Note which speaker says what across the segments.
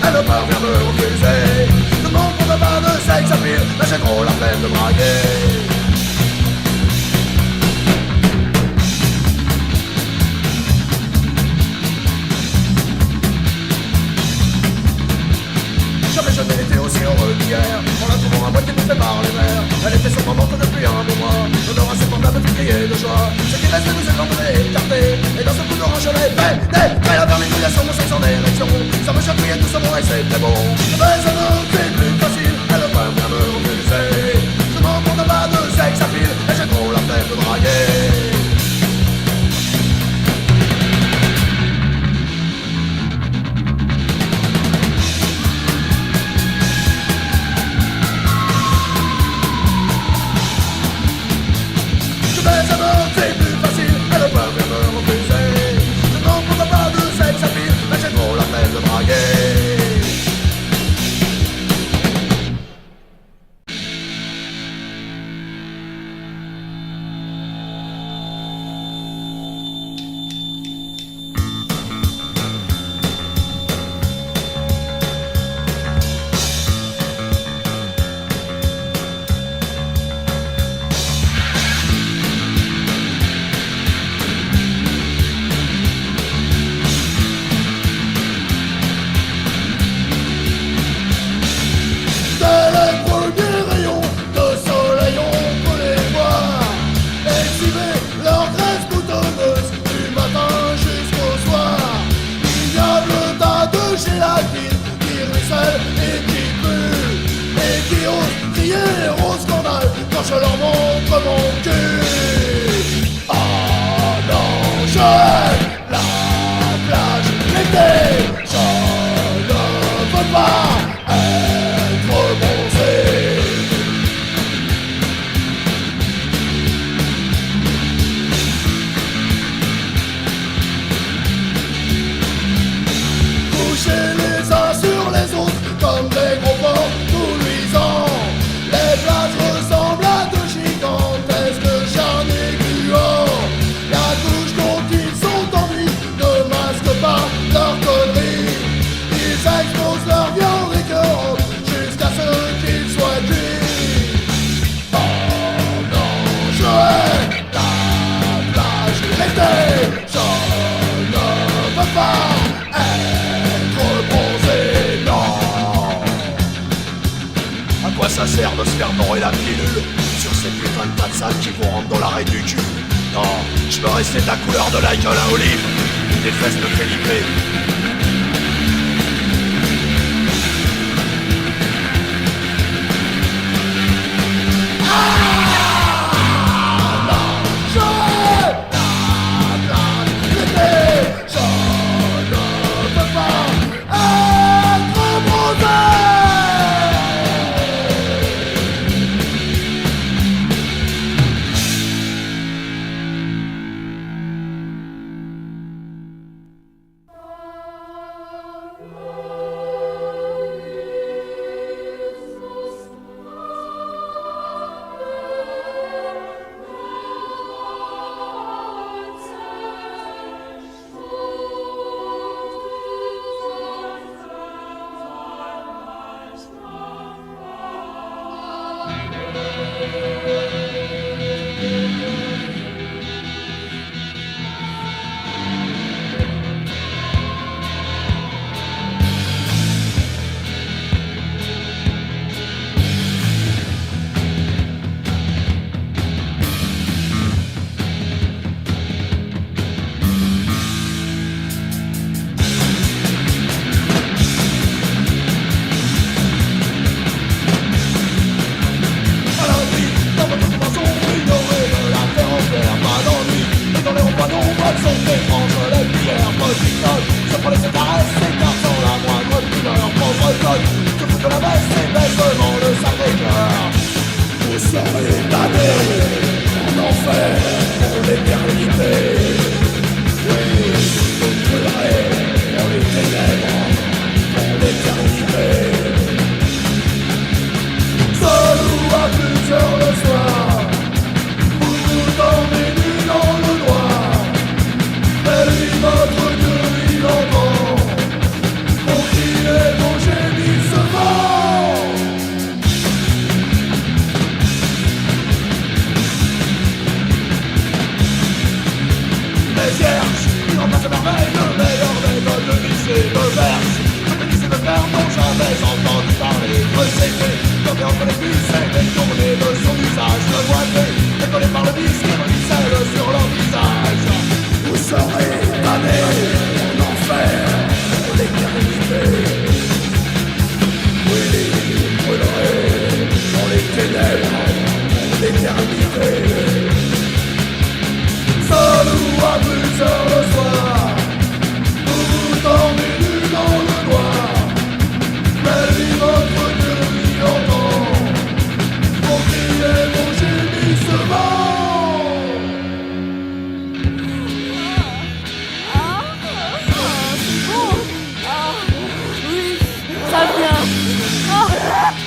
Speaker 1: elle parvient me refuser. Tout le monde ne pas de sexe appeal, mais j'ai trop la peine de braguer. Jamais je n'ai été aussi heureux qu'hier, en la trouvant à moitié bouffée par les mers. Elle était sûrement morte depuis un bon mois, l'odeur insupportable de crier de joie. Ce qui reste nous est l'emmener écarté, et dans ce coup d'orange je l'ai fait. Mais la vermicouillation, mon sexe en érection, ça me chatouillait doucement et c'était bon. Mais un autre c'est plus facile, elle va bien me refuser. Je m'en compte pas de sexe à pile, et j'ai trop la flemme de draguer. C'est plus facile, elle va bien me refuser. Je n'en compte pas de sexe à pile, mais j'ai trop la peine de draguer. Je leur montre mon cul. Oh non, je hais la plage l'été. Je ne veux pas être bronzé. Coucher les uns sur les autres comme des gros porcs tout luisants. Les plages ressemblent à de gigantesques charniers gluants. La couche dont ils sont en vie ne masque pas leurs conneries. Ils exposent leur viande écœurante jusqu'à ce qu'ils soient cuits. Oh non, je hais la plage l'été. Je ne veux pas être bronzé, non. À quoi ça sert de se faire dorer la pilule sur ces putains de tas de salles qui vous rentrent dans l'arrêt du cul? Non, je veux rester ta couleur de la gueule à olive, des fesses de Felipe. Votre Dieu, il entend. On crie et on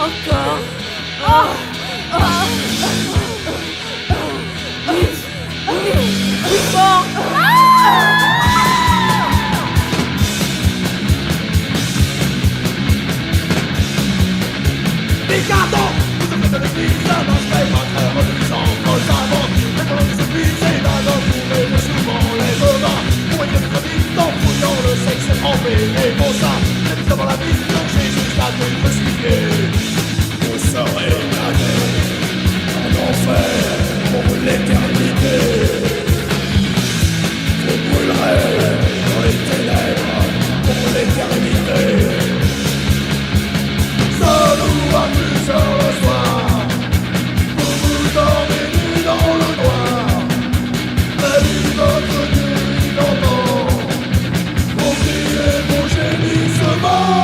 Speaker 2: Encore. Ah. Ah. Vite. Vite fort.
Speaker 1: Picardon, vous êtes de vie, ça marche pas, ma frère, de puissance, moi ça avance. Les colons se puisent, dans nos tours, et souvent les revends. Pour être notre vie, en fouillant le sexe trempé et bon ça. C'est tout avant la vie, donc Jésus a dû crucifié. Vous serez damnés en enfer pour l'éternité. Vous brûlerez dans les ténèbres pour l'éternité. Seul ou à plusieurs le soir, vous vous dormez nus dans le noir. La vie votre nuit d'antan, vos cris et vos gémissements.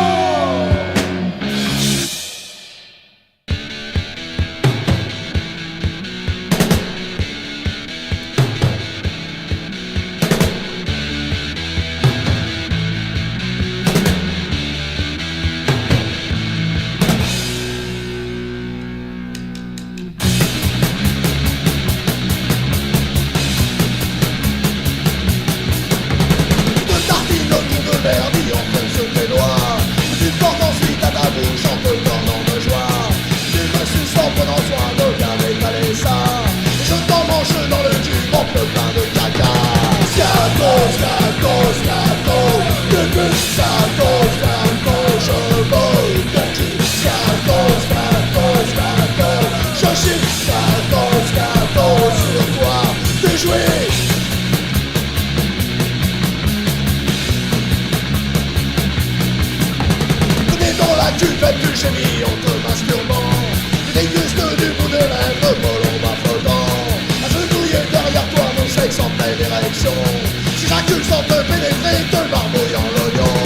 Speaker 1: Si j'accule sans te pénétrer, te barbouillant l'oignon.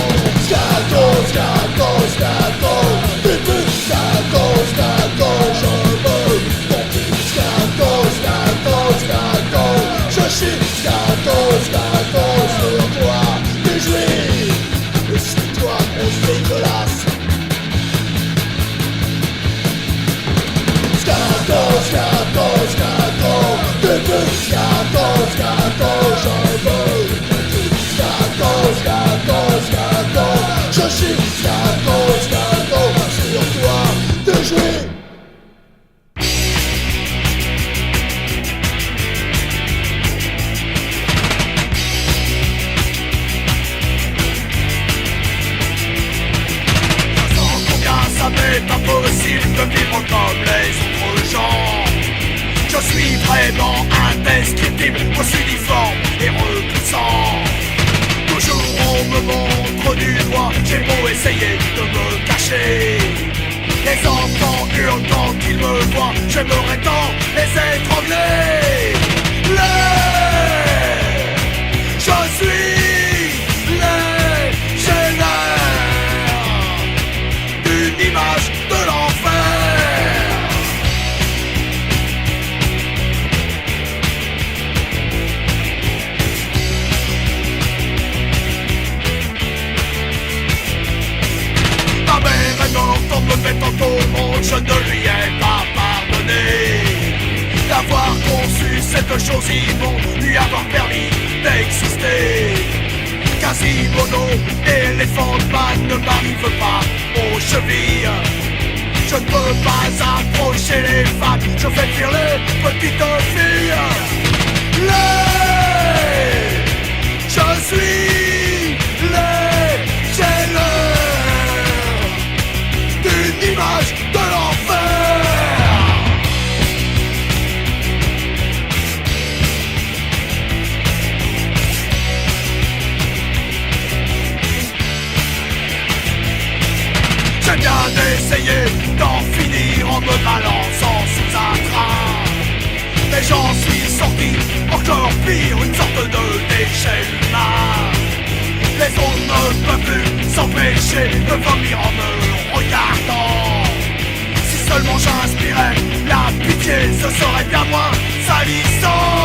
Speaker 1: Scato, scato, scato, scato, scato, je veux ton cul. Scato, scato, scato, je chie. Scato, scato, sur toi, tu jouis. Et si toi, grosse dégueulasse. Scato, scato, scato, scato, scato, je veux. Scato, scato, scato, je chie. Scato, scato, sur toi, de jouer. Je sens combien ça m'est impossible de vivre comme les autres gens. Je suis vraiment indescriptible, aussi uniforme et repoussant. Toujours on me montre du doigt, j'ai beau essayer de me cacher. Les enfants hurlent quand ils me voient, j'aimerais tant les étrangler. Je suis légionnaire d'une image de l'enfer. En me mettant au monde, je ne lui ai pas pardonné d'avoir conçu cette chose immonde, lui avoir permis d'exister. Quasimodo, éléphant man ne m'arrive pas aux chevilles. Je ne peux pas approcher les femmes, je fais fuir les petites filles. Je suis légionnaire d'une image de l'enfer. J'ai bien essayé d'en finir en me balançant sous un train, mais j'en suis sorti encore pire, une sorte de déchet humain. Les autres ne peuvent plus s'empêcher de vomir en me regardant. Si seulement j'inspirais la pitié, ce serait bien moins salissant.